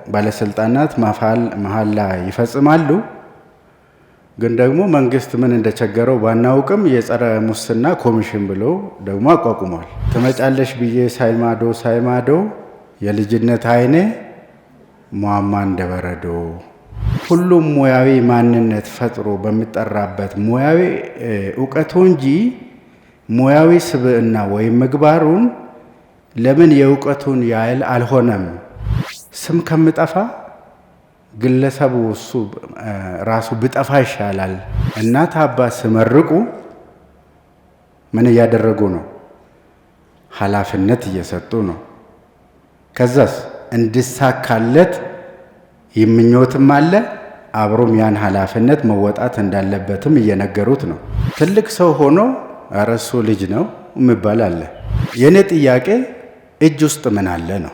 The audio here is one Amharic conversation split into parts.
ባለስልጣናት መሐላ ይፈጽማሉ። ግን ደግሞ መንግስት ምን እንደቸገረው ባናውቅም የጸረ ሙስና ኮሚሽን ብሎ ደግሞ አቋቁሟል። ትመጫለሽ ብዬ ሳይማዶ የልጅነት አይኔ ሟማ እንደበረዶ። ሁሉም ሙያዊ ማንነት ፈጥሮ በሚጠራበት ሙያዊ እውቀቱ እንጂ ሙያዊ ስብዕና ወይም ምግባሩን ለምን የእውቀቱን ያህል አልሆነም? ስም ከምጠፋ ግለሰቡ እሱ ራሱ ብጠፋ ይሻላል። እናት አባት ሲመርቁ ምን እያደረጉ ነው? ኃላፊነት እየሰጡ ነው። ከዛስ እንዲሳካለት ምኞትም አለ፣ አብሮም ያን ኃላፊነት መወጣት እንዳለበትም እየነገሩት ነው። ትልቅ ሰው ሆኖ ኧረ እሱ ልጅ ነው የሚባል አለ። የኔ ጥያቄ እጅ ውስጥ ምን አለ ነው?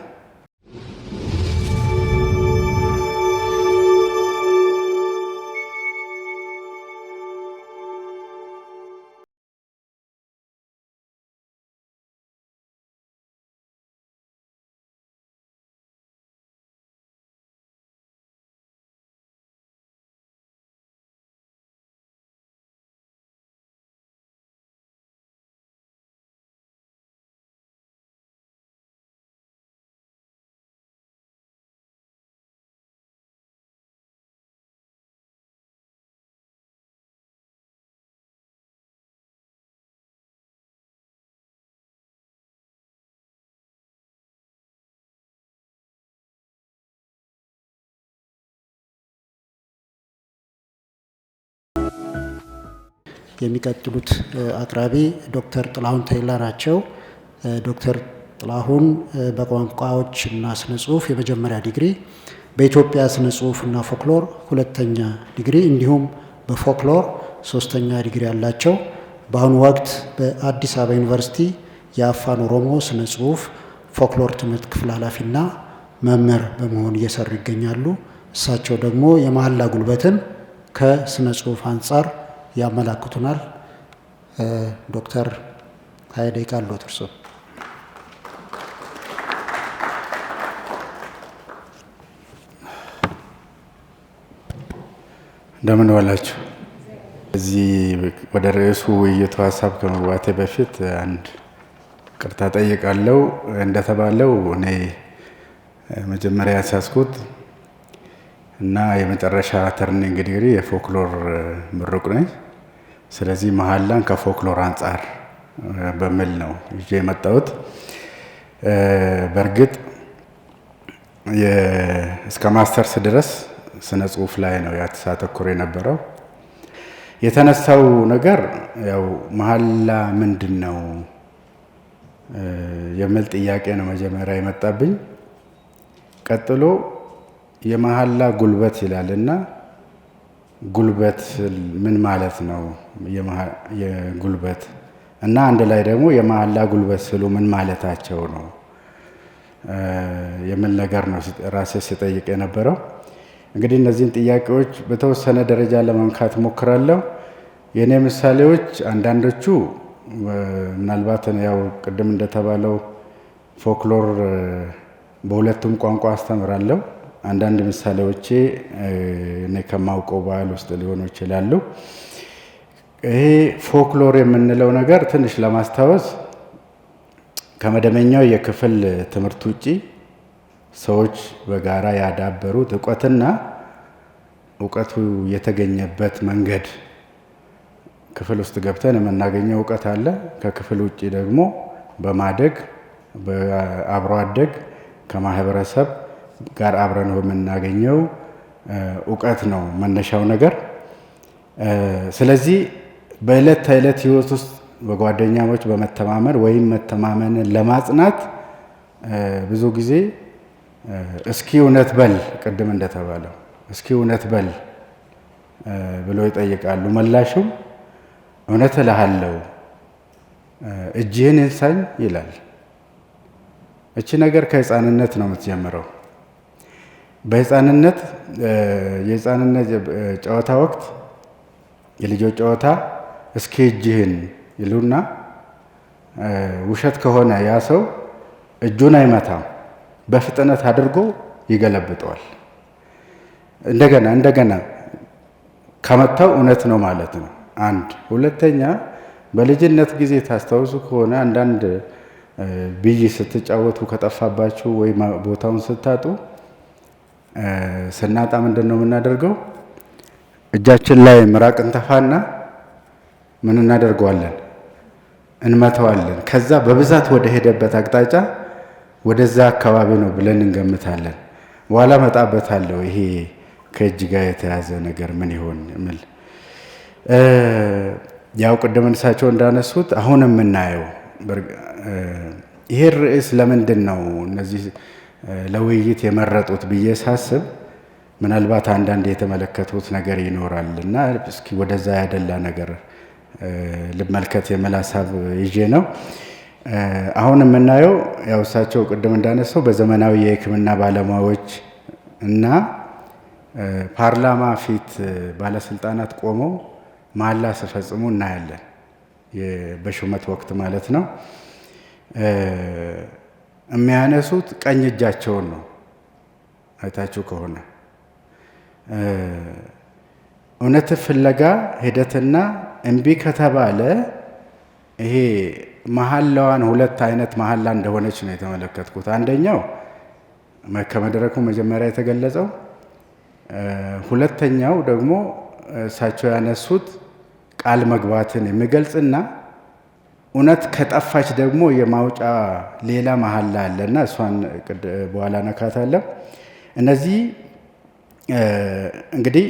የሚቀጥሉት አቅራቢ ዶክተር ጥላሁን ተይላ ናቸው። ዶክተር ጥላሁን በቋንቋዎች እና ስነ ጽሁፍ የመጀመሪያ ዲግሪ፣ በኢትዮጵያ ስነ ጽሁፍ እና ፎክሎር ሁለተኛ ዲግሪ እንዲሁም በፎክሎር ሶስተኛ ዲግሪ ያላቸው በአሁኑ ወቅት በአዲስ አበባ ዩኒቨርሲቲ የአፋን ኦሮሞ ስነ ጽሁፍ ፎክሎር ትምህርት ክፍል ኃላፊና መምህር በመሆን እየሰሩ ይገኛሉ። እሳቸው ደግሞ የመሐላ ጉልበትን ከስነ ጽሁፍ አንጻር ያመላክቱናል። ዶክተር 20 ደቂቃ አለዎት እርስዎ። እንደምን ዋላችሁ። እዚህ ወደ ርዕሱ ውይይቱ ሀሳብ ከመግባቴ በፊት አንድ ቅርታ ጠይቃለሁ። እንደተባለው እኔ መጀመሪያ ያሳስኩት እና የመጨረሻ ተርኒንግ ዲግሪ የፎክሎር ምሩቅ ነኝ። ስለዚህ መሐላን ከፎክሎር አንጻር በሚል ነው ይዤ የመጣሁት። በእርግጥ እስከ ማስተርስ ድረስ ስነ ጽሁፍ ላይ ነው ያተሳተኩር የነበረው። የተነሳው ነገር ያው መሐላ ምንድን ነው የሚል ጥያቄ ነው መጀመሪያ የመጣብኝ። ቀጥሎ የመሐላ ጉልበት ይላል እና ጉልበት ምን ማለት ነው? የጉልበት እና አንድ ላይ ደግሞ የመሐላ ጉልበት ስሉ ምን ማለታቸው ነው የሚል ነገር ነው ራሴ ስጠይቅ የነበረው። እንግዲህ እነዚህን ጥያቄዎች በተወሰነ ደረጃ ለመንካት ሞክራለሁ። የእኔ ምሳሌዎች አንዳንዶቹ ምናልባት ያው ቅድም እንደተባለው ፎክሎር በሁለቱም ቋንቋ አስተምራለሁ። አንዳንድ ምሳሌዎቼ እኔ ከማውቀው ባህል ውስጥ ሊሆኑ ይችላሉ። ይሄ ፎክሎር የምንለው ነገር ትንሽ ለማስታወስ ከመደበኛው የክፍል ትምህርት ውጪ ሰዎች በጋራ ያዳበሩት እውቀትና እውቀቱ የተገኘበት መንገድ፣ ክፍል ውስጥ ገብተን የምናገኘው እውቀት አለ። ከክፍል ውጪ ደግሞ በማደግ በአብሮ አደግ ከማህበረሰብ ጋር አብረን የምናገኘው እውቀት ነው መነሻው ነገር። ስለዚህ በዕለት ተዕለት ህይወት ውስጥ በጓደኛሞች በመተማመን ወይም መተማመንን ለማጽናት ብዙ ጊዜ እስኪ እውነት በል፣ ቅድም እንደተባለው እስኪ እውነት በል ብሎ ይጠይቃሉ። መላሹም እውነት እልሃለሁ እጅህን እንሳኝ ይላል። እቺ ነገር ከህፃንነት ነው የምትጀምረው። በህፃንነት የህፃንነት ጨዋታ ወቅት የልጆች ጨዋታ እስኪ እጅህን ይሉና ውሸት ከሆነ ያ ሰው እጁን አይመታም፣ በፍጥነት አድርጎ ይገለብጠዋል። እንደገና ከመታው እውነት ነው ማለት ነው። አንድ ሁለተኛ፣ በልጅነት ጊዜ ታስታውሱ ከሆነ አንዳንድ ብይ ስትጫወቱ ከጠፋባችሁ ወይ ቦታውን ስታጡ ስናጣ ምንድን ነው የምናደርገው? እጃችን ላይ ምራቅ እንተፋና ምን እናደርገዋለን? እንመተዋለን። ከዛ በብዛት ወደ ሄደበት አቅጣጫ ወደዛ አካባቢ ነው ብለን እንገምታለን። በኋላ መጣበታለሁ ይሄ ከእጅ ጋር የተያዘ ነገር ምን ይሆን የሚል ያው ቅድም እሳቸው እንዳነሱት አሁን የምናየው ይሄ ርዕስ ለምንድን ነው እነዚህ ለውይይት የመረጡት ብዬ ሳስብ ምናልባት አንዳንድ የተመለከቱት ነገር ይኖራል እና እስኪ ወደዛ ያደላ ነገር ልመልከት የሚል ሀሳብ ይዤ ነው። አሁን የምናየው ያው እሳቸው ቅድም እንዳነሳው በዘመናዊ የሕክምና ባለሙያዎች እና ፓርላማ ፊት ባለስልጣናት ቆመው መሐላ ሲፈጽሙ እናያለን። በሹመት ወቅት ማለት ነው። የሚያነሱት ቀኝ እጃቸውን ነው። አይታችሁ ከሆነ እውነት ፍለጋ ሂደትና እምቢ ከተባለ ይሄ መሐላዋን ሁለት አይነት መሐላ እንደሆነች ነው የተመለከትኩት። አንደኛው ከመድረኩ መጀመሪያ የተገለጸው፣ ሁለተኛው ደግሞ እሳቸው ያነሱት ቃል መግባትን የሚገልጽና እውነት ከጠፋች ደግሞ የማውጫ ሌላ መሐላ አለና እሷን በኋላ ነካታለሁ። እነዚህ እንግዲህ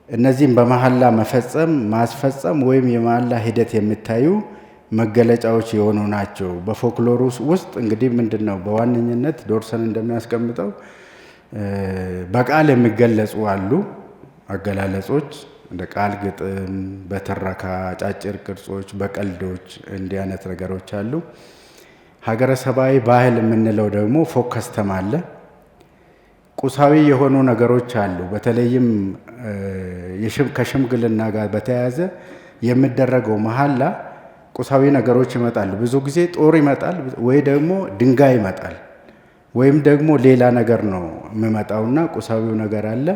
እነዚህም በመሐላ መፈጸም ማስፈጸም ወይም የመሐላ ሂደት የሚታዩ መገለጫዎች የሆኑ ናቸው። በፎክሎር ውስጥ እንግዲህ ምንድን ነው በዋነኝነት ዶርሰን እንደሚያስቀምጠው በቃል የሚገለጹ አሉ አገላለጾች እንደ ቃል ግጥም፣ በትረካ አጫጭር ቅርጾች፣ በቀልዶች እንዲህ አይነት ነገሮች አሉ። ሀገረሰባዊ ባህል የምንለው ደግሞ ፎከስተም አለ። ቁሳዊ የሆኑ ነገሮች አሉ። በተለይም ከሽምግልና ጋር በተያያዘ የሚደረገው መሐላ ቁሳዊ ነገሮች ይመጣሉ። ብዙ ጊዜ ጦር ይመጣል፣ ወይ ደግሞ ድንጋይ ይመጣል፣ ወይም ደግሞ ሌላ ነገር ነው የሚመጣውና ቁሳዊው ነገር አለ።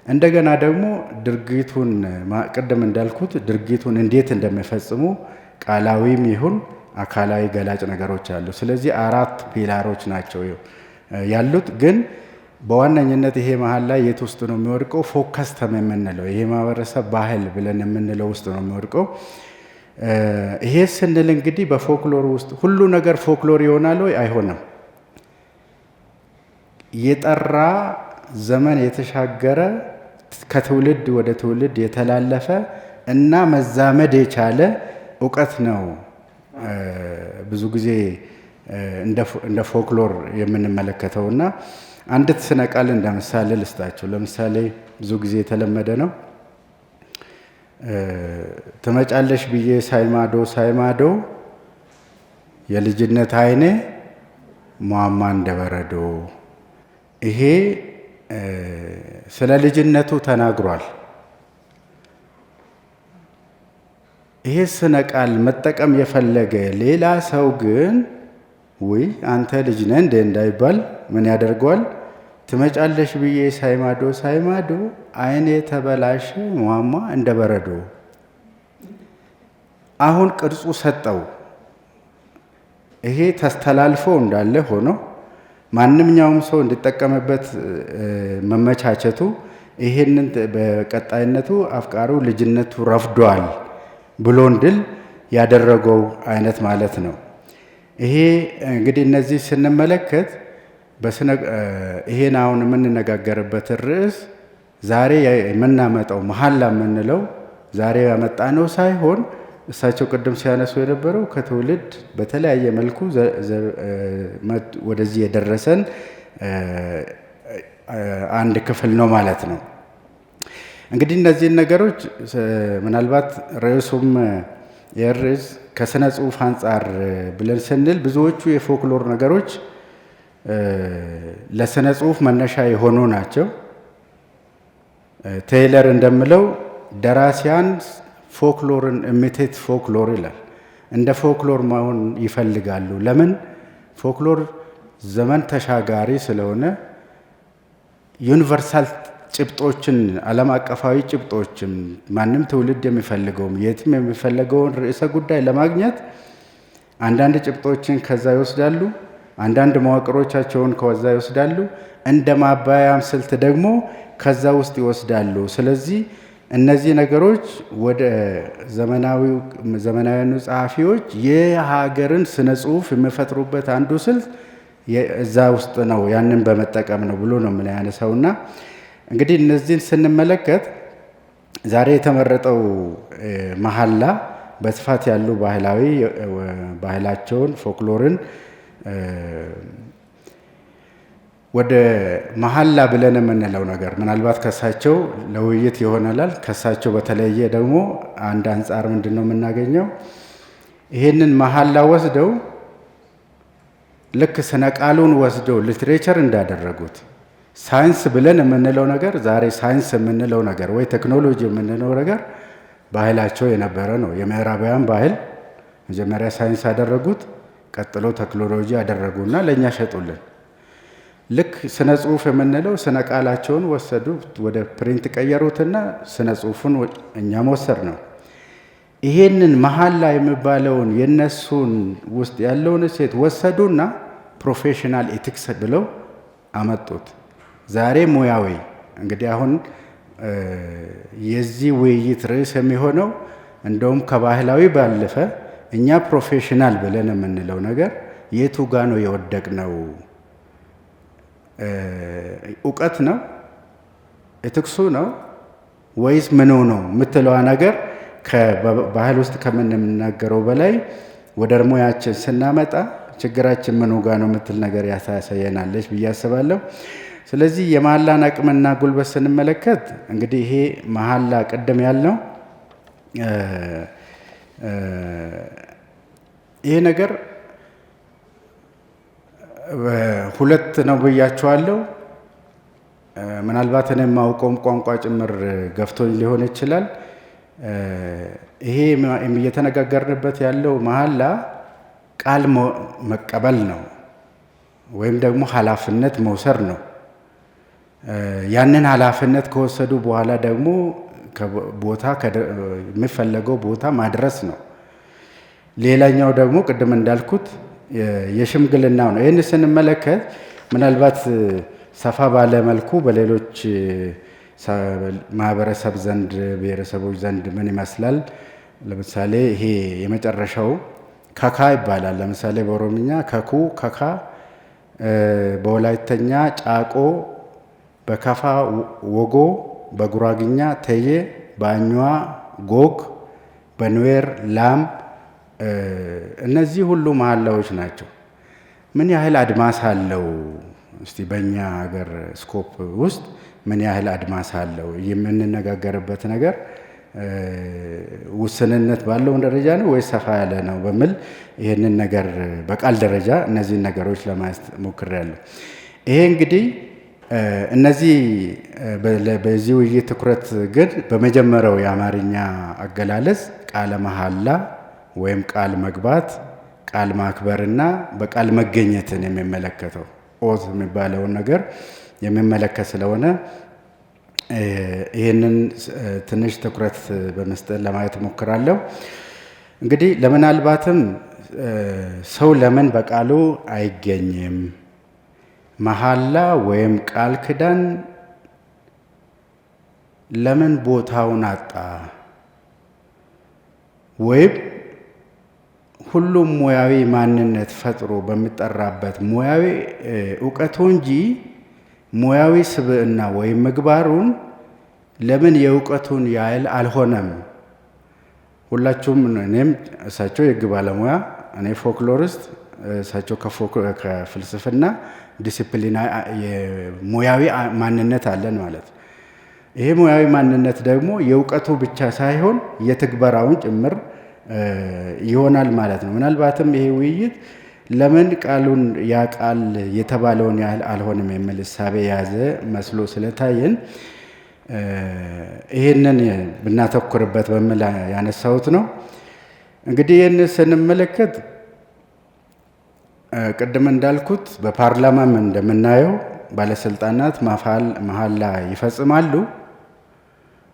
እንደገና ደግሞ ድርጊቱን ቅድም እንዳልኩት ድርጊቱን እንዴት እንደሚፈጽሙ ቃላዊም ይሁን አካላዊ ገላጭ ነገሮች አሉ። ስለዚህ 4 ፒላሮች ናቸው ያሉት። ግን በዋነኝነት ይሄ መሐላ የት ውስጥ ነው የሚወድቀው? ፎከስተም የምንለው ይሄ ማህበረሰብ ባህል ብለን የምንለው ውስጥ ነው የሚወድቀው። ይሄ ስንል እንግዲህ በፎክሎር ውስጥ ሁሉ ነገር ፎክሎር ይሆናል ወይ? አይሆንም። የጠራ ዘመን የተሻገረ ከትውልድ ወደ ትውልድ የተላለፈ እና መዛመድ የቻለ እውቀት ነው። ብዙ ጊዜ እንደ ፎክሎር የምንመለከተውና አንዲት ስነ ቃል እንደ ምሳሌ ልስጣቸው። ለምሳሌ ብዙ ጊዜ የተለመደ ነው። ትመጫለሽ ብዬ ሳይማዶ የልጅነት አይኔ ሟማ እንደበረዶ። ይሄ ስለ ልጅነቱ ተናግሯል። ይሄ ስነ ቃል መጠቀም የፈለገ ሌላ ሰው ግን ውይ አንተ ልጅ ነህ እንደ እንዳይባል ምን ያደርገዋል? ትመጫለሽ ብዬ ሳይማዶ አይኔ ተበላሸ ሟማ እንደ በረዶ። አሁን ቅርጹ ሰጠው። ይሄ ተስተላልፎ እንዳለ ሆኖ ማንኛውም ሰው እንዲጠቀምበት መመቻቸቱ ይሄንን በቀጣይነቱ አፍቃሪው ልጅነቱ ረፍዷል ብሎ እንድል ያደረገው አይነት ማለት ነው። ይሄ እንግዲህ እነዚህ ስንመለከት ይሄን አሁን የምንነጋገርበትን ርዕስ ዛሬ የምናመጣው መሐላ የምንለው ዛሬ ያመጣነው ሳይሆን እሳቸው ቅድም ሲያነሱ የነበረው ከትውልድ በተለያየ መልኩ ወደዚህ የደረሰን አንድ ክፍል ነው ማለት ነው። እንግዲህ እነዚህን ነገሮች ምናልባት ርዕሱም የርዕስ ከስነ ጽሑፍ አንጻር ብለን ስንል ብዙዎቹ የፎክሎር ነገሮች ለስነ ጽሑፍ መነሻ የሆኑ ናቸው። ቴይለር እንደምለው ደራሲያን ፎክሎርን ኢሚቴት ፎክሎር ይላል። እንደ ፎክሎር መሆን ይፈልጋሉ። ለምን? ፎክሎር ዘመን ተሻጋሪ ስለሆነ ዩኒቨርሳል ጭብጦችን ዓለም አቀፋዊ ጭብጦችን ማንም ትውልድ የሚፈልገውም የትም የሚፈልገውን ርዕሰ ጉዳይ ለማግኘት አንዳንድ ጭብጦችን ከዛ ይወስዳሉ፣ አንዳንድ መዋቅሮቻቸውን ከዛ ይወስዳሉ፣ እንደ ማባያም ስልት ደግሞ ከዛ ውስጥ ይወስዳሉ። ስለዚህ እነዚህ ነገሮች ወደ ዘመናዊያኑ ጸሐፊዎች የሀገርን ስነ ጽሁፍ የሚፈጥሩበት አንዱ ስልት እዛ ውስጥ ነው፣ ያንን በመጠቀም ነው ብሎ ነው ምን ያነሳውና እንግዲህ እነዚህን ስንመለከት ዛሬ የተመረጠው መሐላ በስፋት ያሉ ባህላቸውን ፎክሎርን ወደ መሐላ ብለን የምንለው ነገር ምናልባት ከሳቸው ለውይይት ይሆናል። ከሳቸው በተለየ ደግሞ አንድ አንጻር ምንድን ነው የምናገኘው? ይሄንን መሐላ ወስደው ልክ ስነ ቃሉን ወስደው ሊትሬቸር እንዳደረጉት ሳይንስ ብለን የምንለው ነገር ዛሬ ሳይንስ የምንለው ነገር ወይ ቴክኖሎጂ የምንለው ነገር ባህላቸው የነበረ ነው። የምዕራባውያን ባህል መጀመሪያ ሳይንስ ያደረጉት፣ ቀጥሎ ቴክኖሎጂ ያደረጉና ለእኛ ሸጡልን። ልክ ስነ ጽሁፍ የምንለው ስነ ቃላቸውን ወሰዱ፣ ወደ ፕሪንት ቀየሩትና ስነ ጽሁፉን እኛም ወሰድ ነው። ይሄንን መሐላ የሚባለውን የነሱን ውስጥ ያለውን እሴት ወሰዱና ፕሮፌሽናል ኤቲክስ ብለው አመጡት። ዛሬ ሙያዊ እንግዲህ አሁን የዚህ ውይይት ርዕስ የሚሆነው እንደውም ከባህላዊ ባለፈ እኛ ፕሮፌሽናል ብለን የምንለው ነገር የቱ ጋ ነው የወደቅነው? እውቀት ነው? ኤቲክሱ ነው ወይስ ምኑ ነው የምትለዋ ነገር ከባህል ውስጥ ከምንናገረው በላይ ወደ ሙያችን ስናመጣ ችግራችን ምኑ ጋ ነው የምትል ነገር ያሳየናለች ብዬ አስባለሁ። ስለዚህ የመሐላን አቅምና ጉልበት ስንመለከት እንግዲህ ይሄ መሐላ ቅድም ያልነው ይሄ ነገር ሁለት ነው ብያቸዋለሁ። ምናልባት እኔ የማውቀውም ቋንቋ ጭምር ገፍቶኝ ሊሆን ይችላል። ይሄ እየተነጋገርንበት ያለው መሐላ ቃል መቀበል ነው ወይም ደግሞ ኃላፊነት መውሰድ ነው። ያንን ኃላፊነት ከወሰዱ በኋላ ደግሞ ቦታ የሚፈለገው ቦታ ማድረስ ነው። ሌላኛው ደግሞ ቅድም እንዳልኩት የሽምግልናው ነው። ይህን ስንመለከት ምናልባት ሰፋ ባለ መልኩ በሌሎች ማህበረሰብ ዘንድ ብሔረሰቦች ዘንድ ምን ይመስላል? ለምሳሌ ይሄ የመጨረሻው ከካ ይባላል። ለምሳሌ በኦሮምኛ ከኩ ከካ፣ በወላይተኛ ጫቆ፣ በከፋ ወጎ፣ በጉራግኛ ተዬ፣ በአኝዋ ጎግ፣ በኑዌር ላም። እነዚህ ሁሉ መሐላዎች ናቸው። ምን ያህል አድማስ አለው? እስቲ በእኛ ሀገር ስኮፕ ውስጥ ምን ያህል አድማስ አለው? የምንነጋገርበት ነገር ውስንነት ባለው ደረጃ ነው ወይስ ሰፋ ያለ ነው በሚል ይህንን ነገር በቃል ደረጃ እነዚህን ነገሮች ለማየት ሞክሬያለሁ። ይሄ እንግዲህ እነዚህ በዚህ ውይይት ትኩረት ግን በመጀመሪያው የአማርኛ አገላለጽ ቃለ መሐላ ወይም ቃል መግባት፣ ቃል ማክበርና በቃል መገኘትን የሚመለከተው ኦዝ የሚባለውን ነገር የሚመለከት ስለሆነ ይህንን ትንሽ ትኩረት በመስጠት ለማየት ሞክራለሁ። እንግዲህ ለምናልባትም ሰው ለምን በቃሉ አይገኝም? መሐላ ወይም ቃል ኪዳን ለምን ቦታውን አጣ? ወይም ሁሉም ሙያዊ ማንነት ፈጥሮ በሚጠራበት ሙያዊ እውቀቱ እንጂ ሙያዊ ስብዕና ወይም ምግባሩን ለምን የእውቀቱን ያህል አልሆነም? ሁላችሁም እኔም እሳቸው የሕግ ባለሙያ፣ እኔ ፎክሎሪስት፣ እሳቸው ከፍልስፍና ዲሲፕሊና ሙያዊ ማንነት አለን ማለት ነው። ይሄ ሙያዊ ማንነት ደግሞ የእውቀቱ ብቻ ሳይሆን የትግበራውን ጭምር ይሆናል ማለት ነው። ምናልባትም ይሄ ውይይት ለምን ቃሉን ያ ቃል የተባለውን ያህል አልሆንም የሚል እሳቤ የያዘ መስሎ ስለታየን ይህንን ብናተኩርበት በሚል ያነሳሁት ነው። እንግዲህ ይህን ስንመለከት ቅድም እንዳልኩት በፓርላማም እንደምናየው ባለስልጣናት መሐላ ይፈጽማሉ።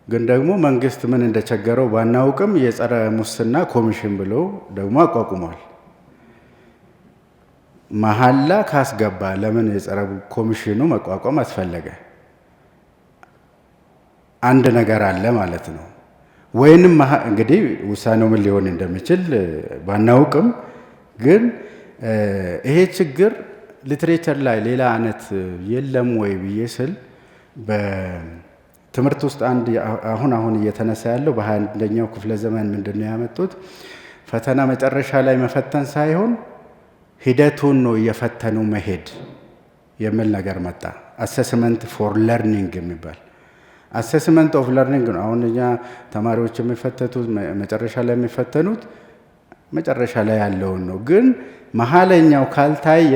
ግን ደግሞ መንግስት ምን እንደቸገረው ባናውቅም የጸረ ሙስና ኮሚሽን ብሎ ደግሞ አቋቁሟል። መሐላ ካስገባ ለምን የጸረ ኮሚሽኑ መቋቋም አስፈለገ? አንድ ነገር አለ ማለት ነው። ወይንም እንግዲህ ውሳኔው ምን ሊሆን እንደሚችል ባናውቅም ግን ይሄ ችግር ሊትሬቸር ላይ ሌላ አይነት የለም ወይ ብዬ ስል በትምህርት ውስጥ አንድ አሁን እየተነሳ ያለው በ21ኛው ክፍለ ዘመን ምንድነው ያመጡት? ፈተና መጨረሻ ላይ መፈተን ሳይሆን ሂደቱን ነው እየፈተኑ መሄድ የሚል ነገር መጣ። አሰስመንት ፎር ለርኒንግ የሚባል አሰስመንት ኦፍ ለርኒንግ ነው። አሁን እኛ ተማሪዎች የሚፈተቱት መጨረሻ ላይ የሚፈተኑት መጨረሻ ላይ ያለውን ነው። ግን መሀለኛው ካልታየ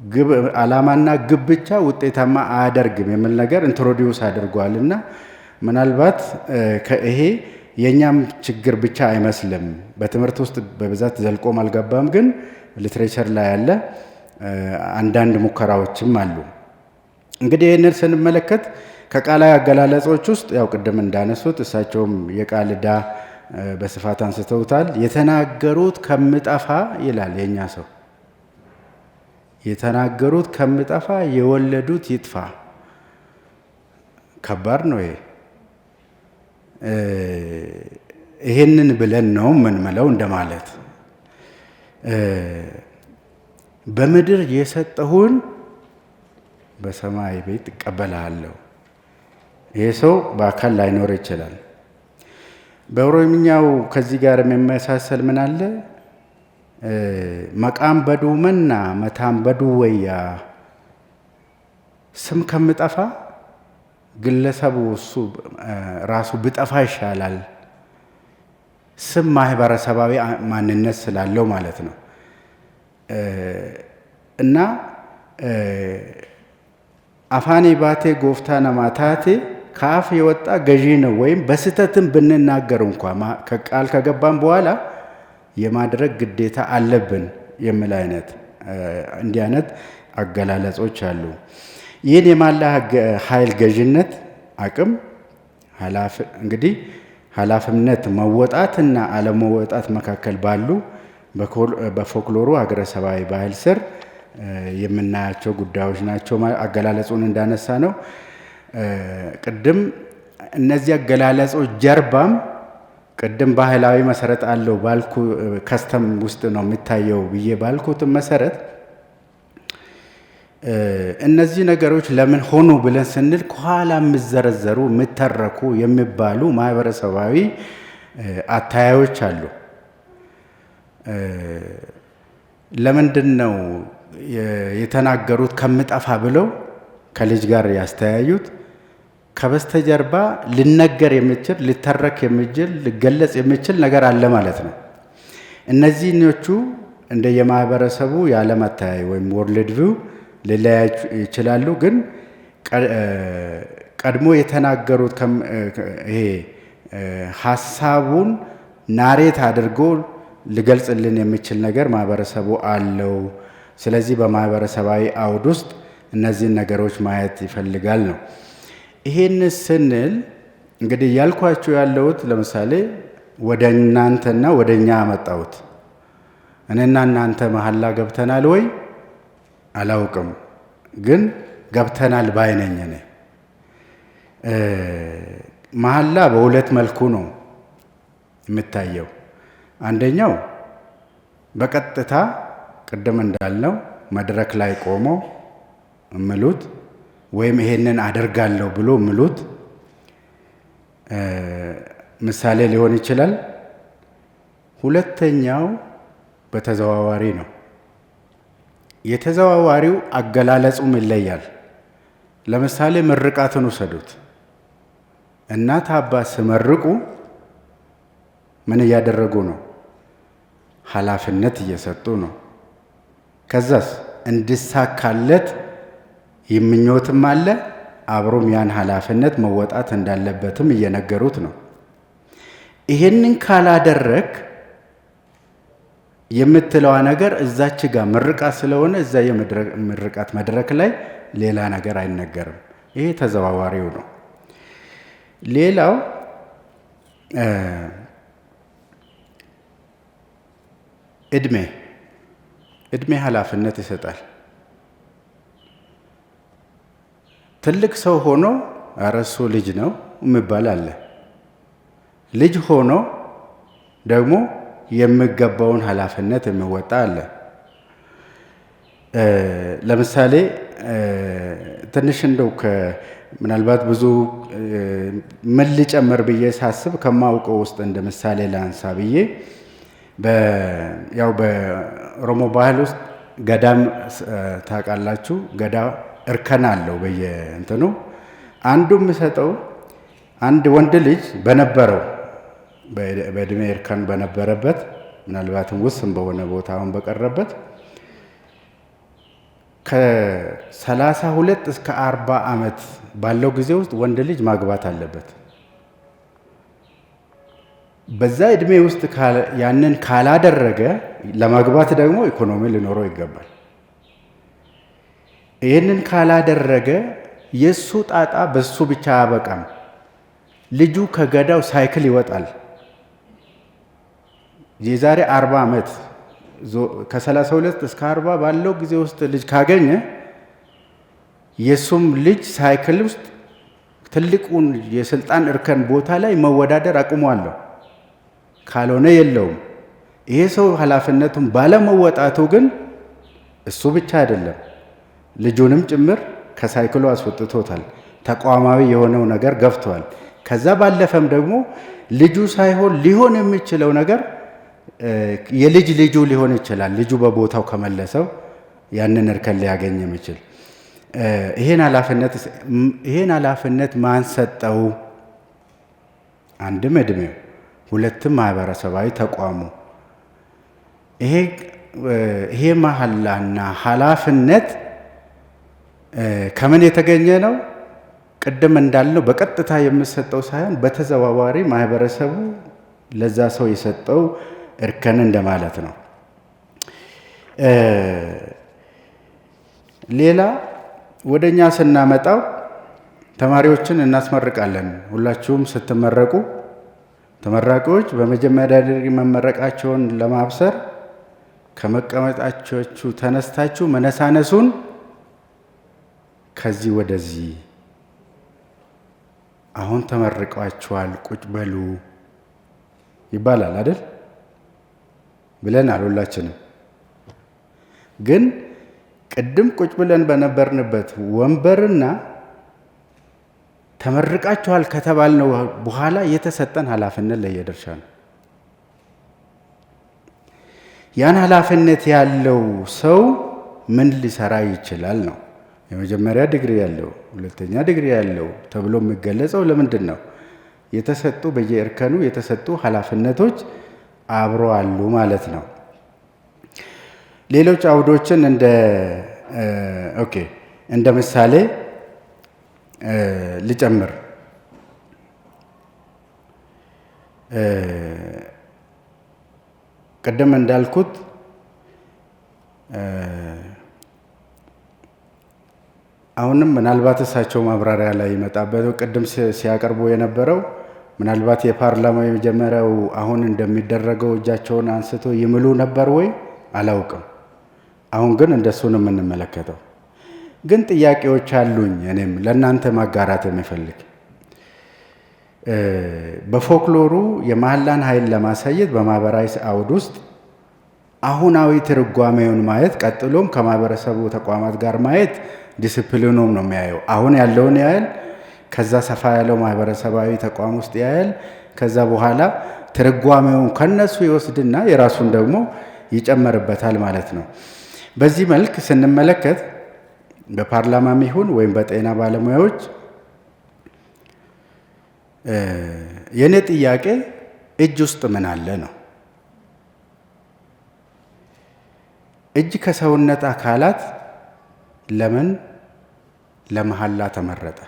ግብ ዓላማና ግብ ብቻ ውጤታማ አያደርግም የሚል ነገር ኢንትሮዲውስ አድርጓል። እና ምናልባት ይሄ የኛም ችግር ብቻ አይመስልም። በትምህርት ውስጥ በብዛት ዘልቆም አልገባም፣ ግን ሊትሬቸር ላይ ያለ አንዳንድ ሙከራዎችም አሉ። እንግዲህ ይህንን ስንመለከት ከቃላዊ አገላለጾች ውስጥ ያው ቅድም እንዳነሱት እሳቸውም የቃል ዕዳ በስፋት አንስተውታል። የተናገሩት ከምጠፋ ይላል የኛ ሰው፣ የተናገሩት ከምጠፋ የወለዱት ይጥፋ። ከባድ ነው ይሄ። ይሄንን ብለን ነው የምንምለው እንደማለት። በምድር የሰጠሁን በሰማይ ቤት እቀበላለሁ። ይሄ ሰው በአካል ላይኖር ይችላል። በኦሮምኛው ከዚህ ጋር የሚመሳሰል ምን አለ? መቃም በዱ መና መታም በዱ ወያ። ስም ከምጠፋ ግለሰቡ እሱ ራሱ ብጠፋ ይሻላል። ስም ማህበረሰባዊ ማንነት ስላለው ማለት ነው። እና አፋኔ ባቴ ጎፍታ ነማታቴ ከአፍ የወጣ ገዢ ነው። ወይም በስተትም ብንናገር እንኳ ቃል ከገባን በኋላ የማድረግ ግዴታ አለብን የሚል አይነት እንዲህ አይነት አገላለጾች አሉ። ይህን የማላ ኃይል ገዥነት አቅም እንግዲህ ኃላፊነት መወጣትና አለመወጣት መካከል ባሉ በፎክሎሩ ሀገረሰባዊ ባህል ስር የምናያቸው ጉዳዮች ናቸው። አገላለጹን እንዳነሳ ነው ቅድም እነዚህ አገላለጾች ጀርባም ቅድም ባህላዊ መሰረት አለው ባልኩ ከስተም ውስጥ ነው የሚታየው ብዬ ባልኩት መሰረት እነዚህ ነገሮች ለምን ሆኑ ብለን ስንል ከኋላ የሚዘረዘሩ የሚተረኩ የሚባሉ ማህበረሰባዊ አታያዮች አሉ። ለምንድን ነው የተናገሩት ከምጠፋ ብለው ከልጅ ጋር ያስተያዩት? ከበስተጀርባ ሊነገር የሚችል ሊተረክ የሚችል ሊገለጽ የሚችል ነገር አለ ማለት ነው። እነዚህኞቹ እንደ የማህበረሰቡ የዓለም አተያይ ወይም ወርልድ ቪው ሊለያዩ ይችላሉ። ግን ቀድሞ የተናገሩት ይሄ ሀሳቡን ናሬት አድርጎ ሊገልጽልን የሚችል ነገር ማህበረሰቡ አለው። ስለዚህ በማህበረሰባዊ አውድ ውስጥ እነዚህን ነገሮች ማየት ይፈልጋል ነው። ይሄን ስንል እንግዲህ ያልኳችሁ ያለሁት ለምሳሌ ወደ እናንተና ወደ እኛ አመጣሁት። እኔና እናንተ መሐላ ገብተናል ወይ አላውቅም፣ ግን ገብተናል ባይነኝ እኔ። መሐላ በሁለት መልኩ ነው የምታየው። አንደኛው በቀጥታ ቅድም እንዳልነው መድረክ ላይ ቆሞ እምሉት ወይም ይሄንን አደርጋለሁ ብሎ እምሉት ምሳሌ ሊሆን ይችላል። ሁለተኛው በተዘዋዋሪ ነው። የተዘዋዋሪው አገላለጹም ይለያል። ለምሳሌ ምርቃትን ውሰዱት። እናት አባት ሲመርቁ ምን እያደረጉ ነው? ኃላፊነት እየሰጡ ነው። ከዛስ እንዲሳካለት ምኞትም አለ፣ አብሮም ያን ኃላፊነት መወጣት እንዳለበትም እየነገሩት ነው። ይሄንን ካላደረግ የምትለዋ ነገር እዛች ጋር ምርቃት ስለሆነ እዛ የምርቃት መድረክ ላይ ሌላ ነገር አይነገርም። ይሄ ተዘዋዋሪው ነው። ሌላው እድሜ ኃላፊነት ይሰጣል። ትልቅ ሰው ሆኖ ኧረ እሱ ልጅ ነው የሚባል አለ። ልጅ ሆኖ ደግሞ የሚገባውን ኃላፊነት የሚወጣ አለ። ለምሳሌ ትንሽ እንደው ምናልባት ብዙ ምን ልጨምር ብዬ ሳስብ ከማውቀው ውስጥ እንደ ምሳሌ ላንሳ ብዬ ያው በኦሮሞ ባህል ውስጥ ገዳም ታውቃላችሁ። ገዳ እርከን አለው በየእንትኑ። አንዱ የሚሰጠው አንድ ወንድ ልጅ በነበረው በእድሜ እርከን በነበረበት ምናልባትም ውስን በሆነ ቦታ አሁን በቀረበት ከ32 እስከ 40 ዓመት ባለው ጊዜ ውስጥ ወንድ ልጅ ማግባት አለበት። በዛ እድሜ ውስጥ ያንን ካላደረገ ለማግባት ደግሞ ኢኮኖሚ ሊኖረው ይገባል። ይህንን ካላደረገ የሱ ጣጣ በሱ ብቻ አያበቃም። ልጁ ከገዳው ሳይክል ይወጣል። የዛሬ 40 ዓመት ከ32 እስከ 40 ባለው ጊዜ ውስጥ ልጅ ካገኘ የሱም ልጅ ሳይክል ውስጥ ትልቁን የስልጣን እርከን ቦታ ላይ መወዳደር አቅሙ አለው። ካልሆነ የለውም። ይሄ ሰው ኃላፊነቱን ባለመወጣቱ ግን እሱ ብቻ አይደለም ልጁንም ጭምር ከሳይክሉ አስወጥቶታል። ተቋማዊ የሆነው ነገር ገፍቷል። ከዛ ባለፈም ደግሞ ልጁ ሳይሆን ሊሆን የሚችለው ነገር የልጅ ልጁ ሊሆን ይችላል። ልጁ በቦታው ከመለሰው ያንን እርከን ሊያገኝ የሚችል ይሄን ኃላፊነት ማን ሰጠው? አንድም እድሜው፣ ሁለትም ማህበረሰባዊ ተቋሙ። ይሄ መሐላና ኃላፊነት ከምን የተገኘ ነው? ቅድም እንዳልነው በቀጥታ የምሰጠው ሳይሆን በተዘዋዋሪ ማህበረሰቡ ለዛ ሰው የሰጠው እርከን እንደማለት ነው። ሌላ ወደኛ ስናመጣው ተማሪዎችን እናስመርቃለን። ሁላችሁም ስትመረቁ ተመራቂዎች በመጀመሪያ ዲግሪ መመረቃቸውን ለማብሰር ከመቀመጣችሁ ተነስታችሁ መነሳነሱን ከዚህ ወደዚህ አሁን ተመርቃችኋል ቁጭ በሉ ይባላል አይደል? ብለናል ሁላችንም። ግን ቅድም ቁጭ ብለን በነበርንበት ወንበርና ተመርቃችኋል ከተባልነው በኋላ የተሰጠን ኃላፊነት ለየድርሻ ነው። ያን ኃላፊነት ያለው ሰው ምን ሊሰራ ይችላል ነው። የመጀመሪያ ዲግሪ ያለው፣ ሁለተኛ ዲግሪ ያለው ተብሎ የሚገለጸው ለምንድን ነው? የተሰጡ በየእርከኑ የተሰጡ ኃላፊነቶች አብሮ አሉ ማለት ነው። ሌሎች አውዶችን እንደ ምሳሌ ልጨምር። ቅድም እንዳልኩት አሁንም ምናልባት እሳቸው ማብራሪያ ላይ ይመጣበት ቅድም ሲያቀርቡ የነበረው ምናልባት የፓርላማው የመጀመሪያው አሁን እንደሚደረገው እጃቸውን አንስቶ ይምሉ ነበር ወይ አላውቅም። አሁን ግን እንደሱ ነው የምንመለከተው። ግን ጥያቄዎች አሉኝ እኔም ለእናንተ ማጋራት የሚፈልግ በፎክሎሩ የመሐላን ኃይል ለማሳየት በማህበራዊ አውድ ውስጥ አሁናዊ ትርጓሜውን ማየት፣ ቀጥሎም ከማህበረሰቡ ተቋማት ጋር ማየት ዲስፕሊኑም ነው የሚያየው። አሁን ያለውን ያህል ከዛ ሰፋ ያለው ማህበረሰባዊ ተቋም ውስጥ ያህል ከዛ በኋላ ትርጓሜውን ከነሱ ይወስድና የራሱን ደግሞ ይጨመርበታል ማለት ነው። በዚህ መልክ ስንመለከት በፓርላማም ይሁን ወይም በጤና ባለሙያዎች የኔ ጥያቄ እጅ ውስጥ ምን አለ ነው። እጅ ከሰውነት አካላት ለምን ለመሐላ ተመረጠ?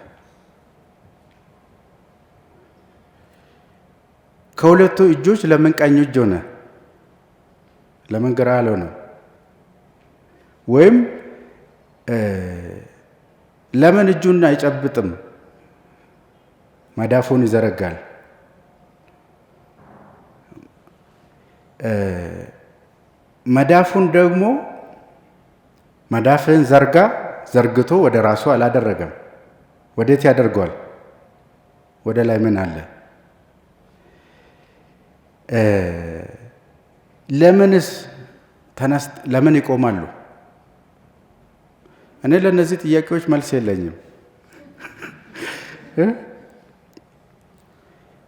ከሁለቱ እጆች ለምን ቀኝ እጅ ሆነ? ለምን ግራ አልሆነም? ወይም ለምን እጁን አይጨብጥም? መዳፉን ይዘረጋል። መዳፉን ደግሞ መዳፍህን ዘርግቶ ወደ ራሱ አላደረገም። ወዴት ያደርገዋል? ወደ ላይ ምን አለ? ለምን ይቆማሉ? እኔ ለእነዚህ ጥያቄዎች መልስ የለኝም።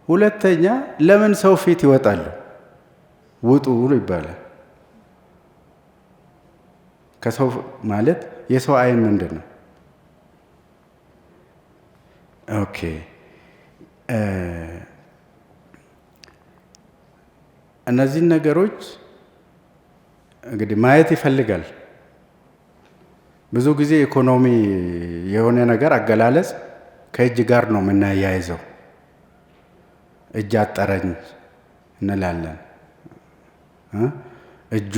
ሁለተኛ ለምን ሰው ፊት ይወጣሉ? ውጡ ይባላል። ከሰው ማለት የሰው አይን ምንድን ነው? ኦኬ እነዚህን ነገሮች እንግዲህ ማየት ይፈልጋል። ብዙ ጊዜ ኢኮኖሚ የሆነ ነገር አገላለጽ ከእጅ ጋር ነው የምናያይዘው። እጅ አጠረኝ እንላለን። እጁ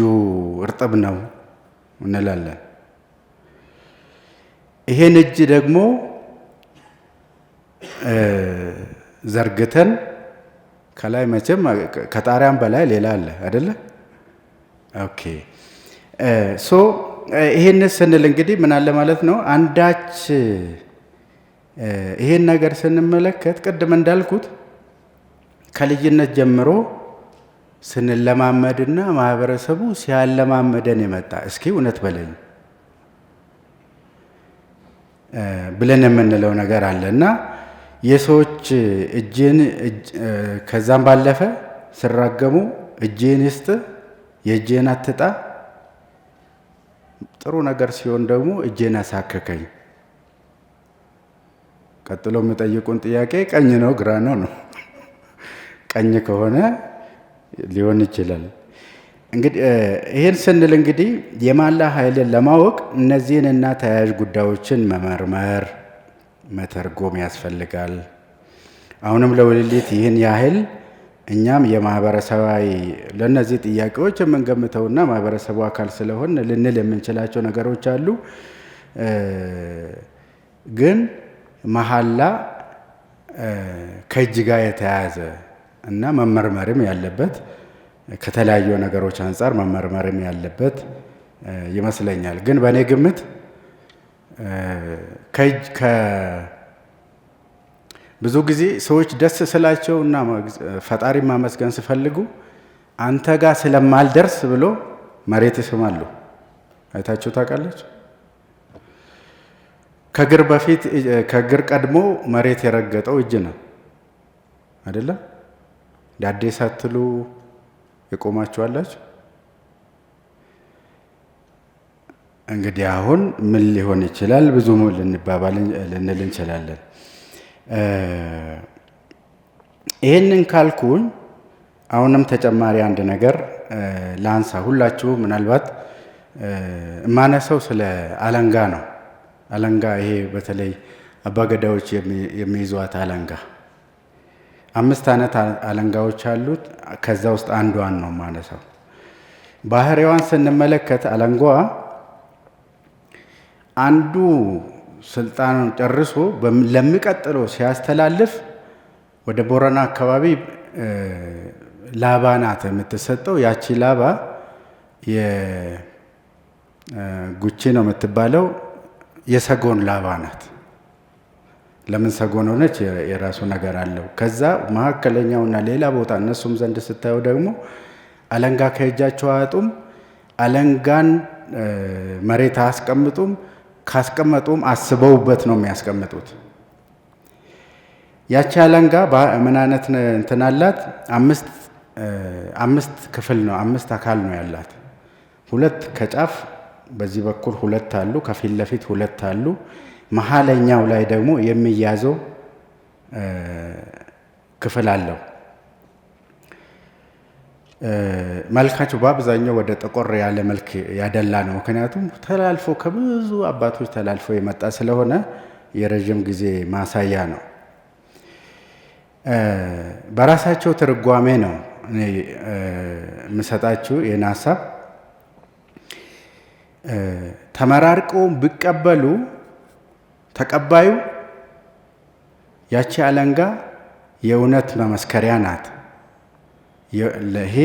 እርጥብ ነው እንላለን። ይሄን እጅ ደግሞ ዘርግተን ከላይ መቼም ከጣሪያም በላይ ሌላ አለ አይደለ? ኦኬ ሶ ይሄን ስንል እንግዲህ ምን አለ ማለት ነው? አንዳች ይሄን ነገር ስንመለከት ቅድም እንዳልኩት ከልጅነት ጀምሮ ስንለማመድና ማህበረሰቡ ሲያለማመደን የመጣ እስኪ እውነት በለኝ ብለን የምንለው ነገር አለ እና የሰዎች እጅን ከዛም ባለፈ ሲራገሙ እጅን ይስጥ የእጅን አትጣ፣ ጥሩ ነገር ሲሆን ደግሞ እጅን አሳከከኝ። ቀጥሎ የሚጠይቁን ጥያቄ ቀኝ ነው ግራ ነው ነው። ቀኝ ከሆነ ሊሆን ይችላል። እንግዲህ ይህን ስንል እንግዲህ የማላ ኃይልን ለማወቅ እነዚህንና ተያያዥ ጉዳዮችን መመርመር መተርጎም ያስፈልጋል። አሁንም ለውልሊት ይህን ያህል እኛም የማህበረሰባዊ ለእነዚህ ጥያቄዎች የምንገምተውና ማህበረሰቡ አካል ስለሆን ልንል የምንችላቸው ነገሮች አሉ። ግን መሐላ ከእጅ ጋር የተያያዘ እና መመርመርም ያለበት ከተለያዩ ነገሮች አንጻር መመርመርም ያለበት ይመስለኛል። ግን በእኔ ግምት ብዙ ጊዜ ሰዎች ደስ ስላቸው እና ፈጣሪ ማመስገን ሲፈልጉ አንተ ጋር ስለማልደርስ ብሎ መሬት ይስማሉ። አይታችሁ ታውቃላችሁ? ከእግር ቀድሞ መሬት የረገጠው እጅ ነው አይደለም? ዳዴ ሳትሉ የቆማችኋላችሁ። እንግዲህ አሁን ምን ሊሆን ይችላል? ብዙ ልንል እንችላለን። ይህንን ካልኩኝ አሁንም ተጨማሪ አንድ ነገር ላንሳ። ሁላችሁ ምናልባት የማነሳው ስለ አለንጋ ነው። አለንጋ ይሄ በተለይ አባገዳዎች የሚይዟት አለንጋ 5 አይነት አለንጋዎች አሉት። ከዛ ውስጥ አንዷን ነው የማነሳው። ባህሪዋን ስንመለከት አለንጋዋ አንዱ ስልጣኑን ጨርሶ ለሚቀጥለው ሲያስተላልፍ ወደ ቦረና አካባቢ ላባ ናት የምትሰጠው። ያቺ ላባ የጉቺ ነው የምትባለው፣ የሰጎን ላባ ናት። ለምን ሰጎን ሆነች? የራሱ ነገር አለው። ከዛ መካከለኛውና ሌላ ቦታ እነሱም ዘንድ ስታየው ደግሞ አለንጋ ከእጃቸው አያጡም። አለንጋን መሬት አያስቀምጡም። ካስቀመጡም አስበውበት ነው የሚያስቀምጡት። ያቺ አለንጋ ምን አይነት እንትን አላት? 5 ክፍል ነው፣ 5 አካል ነው ያላት። 2 ከጫፍ በዚህ በኩል 2 አሉ፣ ከፊት ለፊት 2 አሉ። መሀለኛው ላይ ደግሞ የሚያዘው ክፍል አለው። መልካቸው በአብዛኛው ወደ ጠቆር ያለ መልክ ያደላ ነው። ምክንያቱም ተላልፎ ከብዙ አባቶች ተላልፎ የመጣ ስለሆነ የረዥም ጊዜ ማሳያ ነው። በራሳቸው ትርጓሜ ነው እኔ የምሰጣችሁ ይህን ሀሳብ ተመራርቀው ቢቀበሉ ተቀባዩ ያቺ አለንጋ የእውነት መመስከሪያ ናት። ይሄ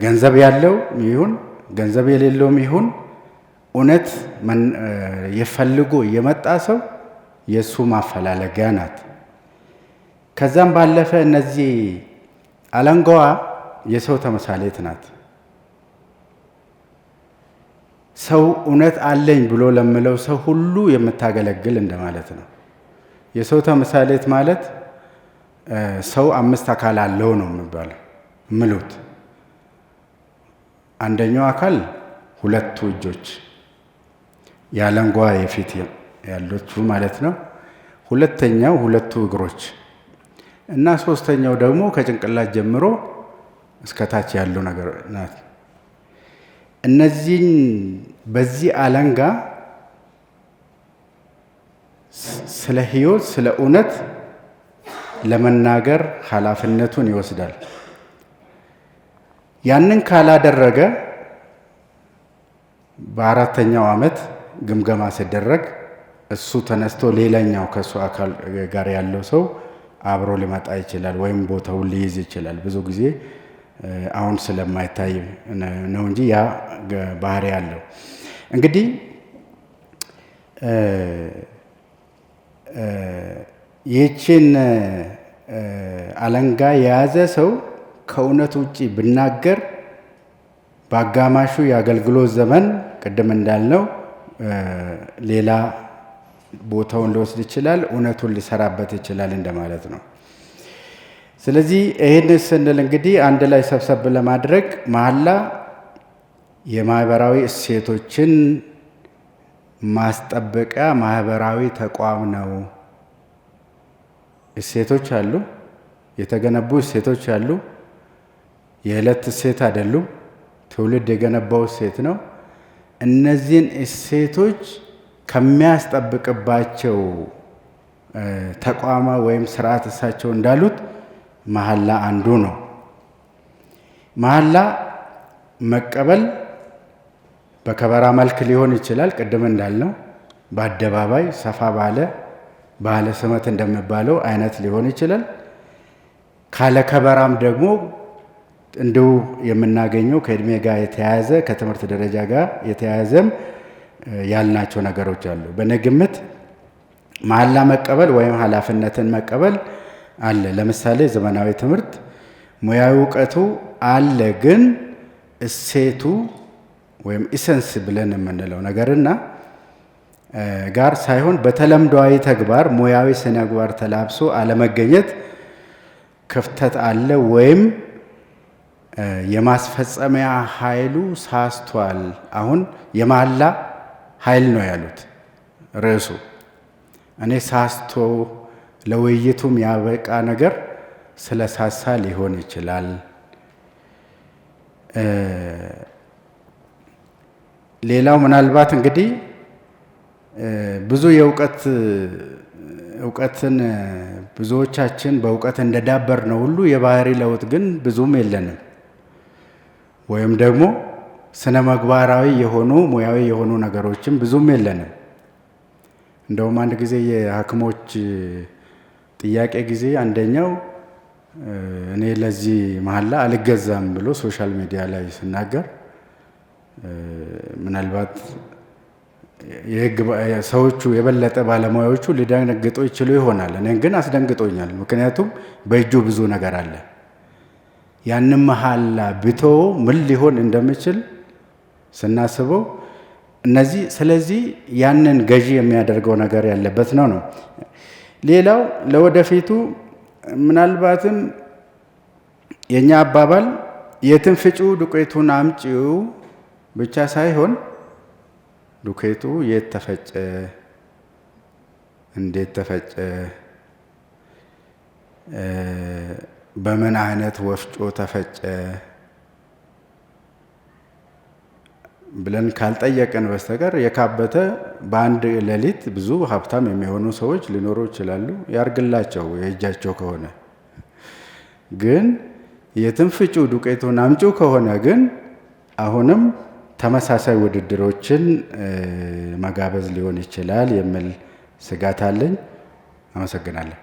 ገንዘብ ያለው ይሁን ገንዘብ የሌለውም ይሁን እውነት የፈልጎ የመጣ ሰው የእሱ ማፈላለጊያ ናት። ከዛም ባለፈ እነዚህ አለንጋዋ የሰው ተምሳሌት ናት። ሰው እውነት አለኝ ብሎ ለምለው ሰው ሁሉ የምታገለግል እንደማለት ነው። የሰው ተምሳሌት ማለት ሰው 5 አካል አለው ነው የሚባለው ምሉት። አንደኛው አካል 2 እጆች የአለንጋዋ የፊት ያሉት ማለት ነው። ሁለተኛው 2 እግሮች እና ሶስተኛው ደግሞ ከጭንቅላት ጀምሮ እስከታች ያለው ነገር ናት። እነዚህን በዚህ አለንጋ ስለ ሕይወት ስለ እውነት ለመናገር ኃላፊነቱን ይወስዳል። ያንን ካላደረገ በ4ኛው ዓመት ግምገማ ሲደረግ እሱ ተነስቶ ሌላኛው ከሱ አካል ጋር ያለው ሰው አብሮ ሊመጣ ይችላል ወይም ቦታውን ሊይዝ ይችላል። ብዙ ጊዜ አሁን ስለማይታይ ነው እንጂ ያ ባህሪ ያለው እንግዲህ ይህችን አለንጋ የያዘ ሰው ከእውነት ውጭ ብናገር በአጋማሹ የአገልግሎት ዘመን ቅድም እንዳልነው ሌላ ቦታውን ሊወስድ ይችላል፣ እውነቱን ሊሰራበት ይችላል እንደማለት ነው። ስለዚህ ይህን ስንል እንግዲህ አንድ ላይ ሰብሰብ ለማድረግ መሐላ የማህበራዊ እሴቶችን ማስጠበቂያ ማህበራዊ ተቋም ነው። እሴቶች አሉ፣ የተገነቡ እሴቶች አሉ። የዕለት እሴት አይደሉም፣ ትውልድ የገነባው እሴት ነው። እነዚህን እሴቶች ከሚያስጠብቅባቸው ተቋማ ወይም ስርዓት እሳቸው እንዳሉት መሐላ አንዱ ነው። መሐላ መቀበል በከበራ መልክ ሊሆን ይችላል። ቅድም እንዳልነው በአደባባይ ሰፋ ባለ ስመት እንደሚባለው አይነት ሊሆን ይችላል። ካለ ከበራም ደግሞ እንዲሁ የምናገኘው ከእድሜ ጋር የተያያዘ ከትምህርት ደረጃ ጋር የተያያዘም ያልናቸው ነገሮች አሉ። በእኔ ግምት መሐላ መቀበል ወይም ኃላፊነትን መቀበል አለ። ለምሳሌ ዘመናዊ ትምህርት ሙያዊ እውቀቱ አለ፣ ግን እሴቱ ወይም ኢሰንስ ብለን የምንለው ነገርና ጋር ሳይሆን በተለምዷዊ ተግባር ሙያዊ ስነ ምግባር ተላብሶ አለመገኘት ክፍተት አለ ወይም የማስፈጸሚያ ኃይሉ ሳስቷል። አሁን የመሐላ ኃይል ነው ያሉት ርዕሱ። እኔ ሳስቶ ለውይይቱም ያበቃ ነገር ስለ ሳሳ ሊሆን ይችላል። ሌላው ምናልባት እንግዲህ ብዙ እውቀትን ብዙዎቻችን በእውቀት እንደዳበር ነው ሁሉ የባህሪ ለውጥ ግን ብዙም የለንም። ወይም ደግሞ ስነ ምግባራዊ የሆኑ ሙያዊ የሆኑ ነገሮችም ብዙም የለንም። እንደውም አንድ ጊዜ የሐኪሞች ጥያቄ ጊዜ አንደኛው እኔ ለዚህ መሐላ አልገዛም ብሎ ሶሻል ሚዲያ ላይ ሲናገር ምናልባት የህግ ሰዎቹ የበለጠ ባለሙያዎቹ ሊደነግጡ ይችሉ ይሆናል። እኔን ግን አስደንግጦኛል። ምክንያቱም በእጁ ብዙ ነገር አለ። ያንን መሐላ ቢተው ምን ሊሆን እንደሚችል ስናስበው ስለዚህ ያንን ገዢ የሚያደርገው ነገር ያለበት ነው። ሌላው ለወደፊቱ ምናልባትም የኛ አባባል የትን ፍጩ ዱቄቱን አምጪው ብቻ ሳይሆን ዱቄቱ የት ተፈጨ፣ እንዴት ተፈጨ፣ በምን አይነት ወፍጮ ተፈጨ ብለን ካልጠየቅን በስተቀር የካበተ በአንድ ሌሊት ብዙ ሀብታም የሚሆኑ ሰዎች ሊኖሩ ይችላሉ። ያርግላቸው የእጃቸው ከሆነ። ግን የትም ፍጩ ዱቄቱን አምጩ ከሆነ ግን አሁንም ተመሳሳይ ውድድሮችን መጋበዝ ሊሆን ይችላል የሚል ስጋት አለኝ። አመሰግናለሁ።